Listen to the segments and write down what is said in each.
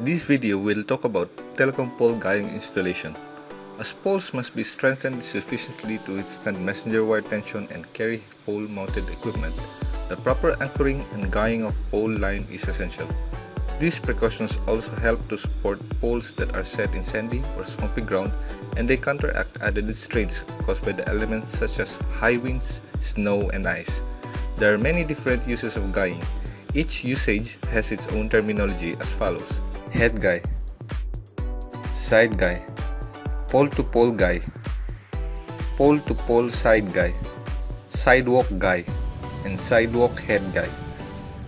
This video will talk about telecom pole guying installation. As poles must be strengthened sufficiently to withstand messenger wire tension and carry pole-mounted equipment, the proper anchoring and guying of pole line is essential. These precautions also help to support poles that are set in sandy or swampy ground, and they counteract added strains caused by the elements such as high winds, snow, and ice. There are many different uses of guying. Each usage has its own terminology as follows: head guy, side guy, pole-to-pole guy, pole-to-pole side guy, sidewalk guy, and sidewalk head guy.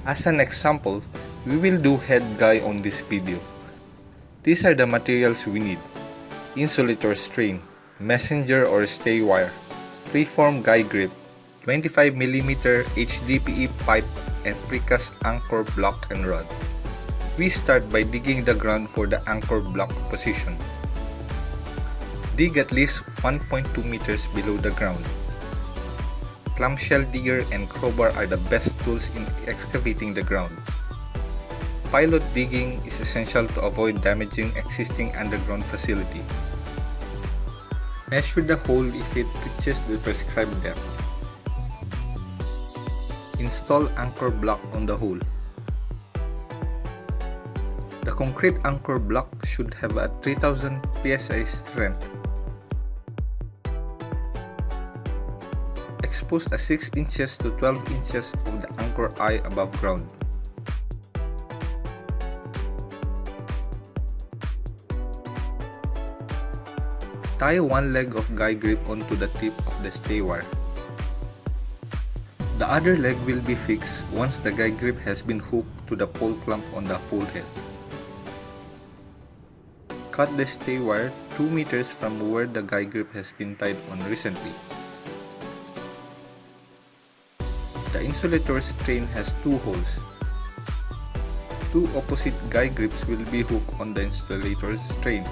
As an example, we will do head guy on this video. These are the materials we need: insulator strain, messenger or stay wire, preform guy grip, 25mm HDPE pipe, and precast anchor block and rod. We start by digging the ground for the anchor block position. Dig at least 1.2 meters below the ground. Clamshell digger and crowbar are the best tools in excavating the ground. Pilot digging is essential to avoid damaging existing underground facility. Measure the hole if it reaches the prescribed depth. Install anchor block on the hole. The concrete anchor block should have a 3000 psi strength. Expose a 6 inches to 12 inches of the anchor eye above ground. Tie one leg of guy grip onto the tip of the stay wire. The other leg will be fixed once the guy grip has been hooked to the pole clamp on the pole head. Cut the stay wire 2 meters from where the guy grip has been tied on recently. The insulator strain has 2 holes. 2 opposite guy grips will be hooked on the insulator strain.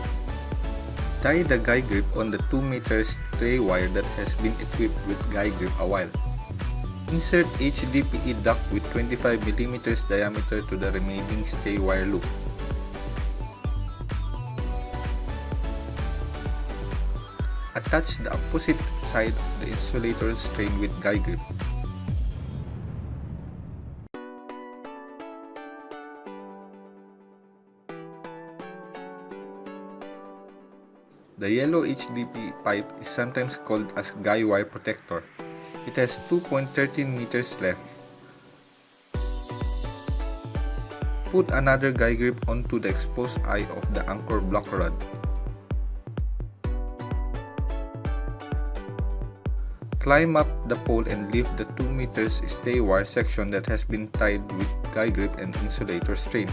Tie the guy grip on the 2 meter stay wire that has been equipped with guy grip a while. Insert HDPE duct with 25mm diameter to the remaining stay wire loop. Attach the opposite side of the insulator strain with guy grip. The yellow HDPE pipe is sometimes called as guy wire protector. It has 2.13 meters length. Put another guy grip onto the exposed eye of the anchor block rod. Climb up the pole and lift the 2 meters stay wire section that has been tied with guy grip and insulator strain.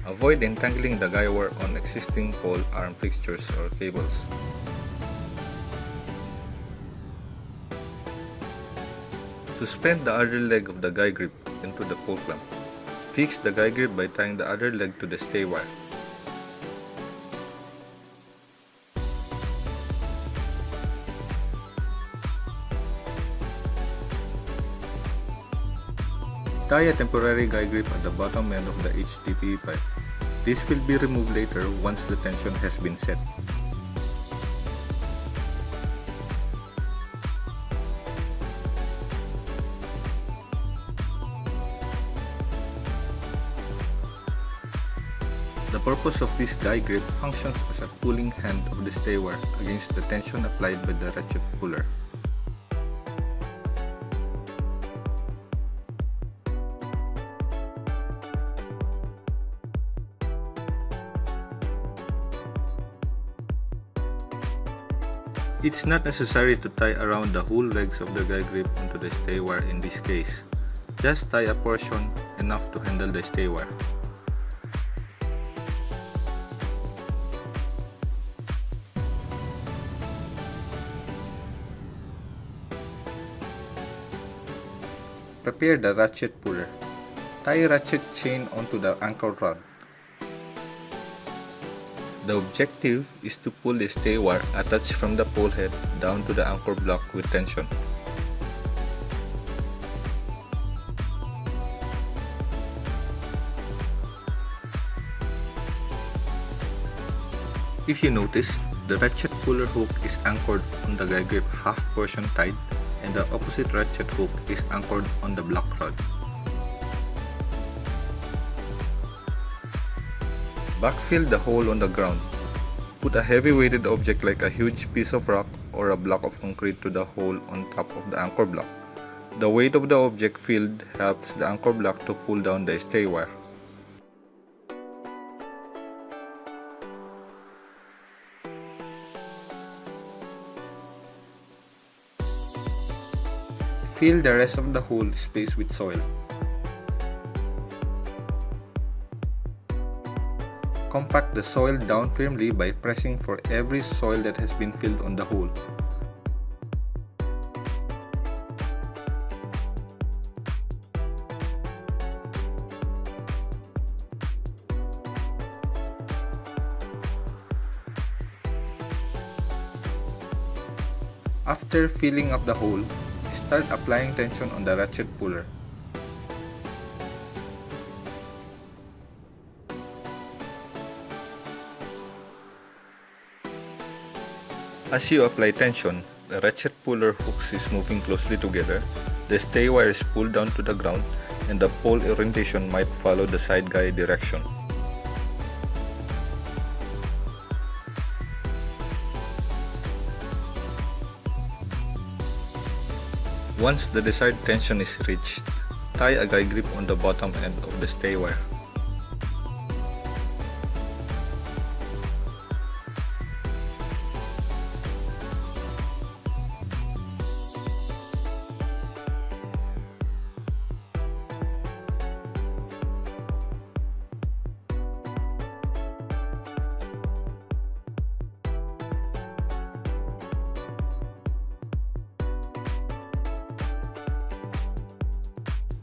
Avoid entangling the guy wire on existing pole arm fixtures or cables. Suspend the other leg of the guy grip into the pole clamp. Fix the guy grip by tying the other leg to the stay wire. Tie a temporary guy grip at the bottom end of the HDPE pipe. This will be removed later once the tension has been set. The purpose of this guy grip functions as a pulling hand of the stay wire against the tension applied by the ratchet puller. It's not necessary to tie around the whole legs of the guy grip onto the stay wire in this case. Just tie a portion enough to handle the stay wire. Prepare the ratchet puller. Tie ratchet chain onto the anchor rod. The objective is to pull the stay wire attached from the pole head down to the anchor block with tension. If you notice, the ratchet puller hook is anchored on the guy grip half portion tied, and the opposite ratchet hook is anchored on the block rod. Backfill the hole on the ground. Put a heavy weighted object like a huge piece of rock or a block of concrete to the hole on top of the anchor block. The weight of the object filled helps the anchor block to pull down the stay wire. Fill the rest of the hole space with soil. Compact the soil down firmly by pressing for every soil that has been filled on the hole. After filling up the hole, start applying tension on the ratchet puller. As you apply tension, the ratchet puller hooks is moving closely together, the stay wire is pulled down to the ground, and the pole orientation might follow the side guy direction. Once the desired tension is reached, tie a guy grip on the bottom end of the stay wire.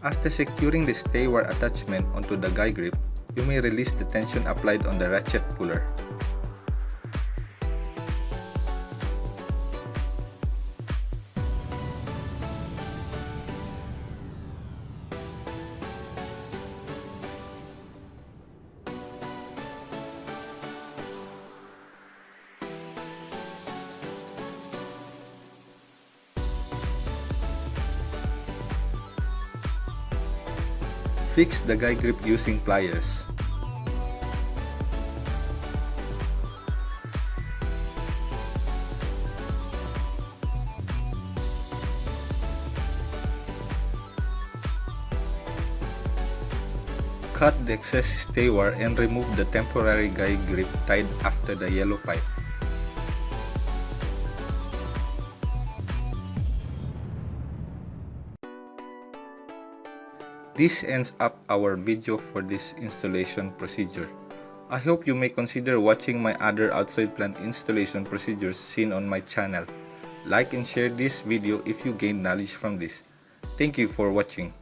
After securing the stay wire attachment onto the guy grip, you may release the tension applied on the ratchet puller. Fix the guy grip using pliers. Cut the excess stay wire and remove the temporary guy grip tied after the yellow pipe. This ends up our video for this installation procedure. I hope you may consider watching my other outside plant installation procedures seen on my channel. Like and share this video if you gain knowledge from this. Thank you for watching.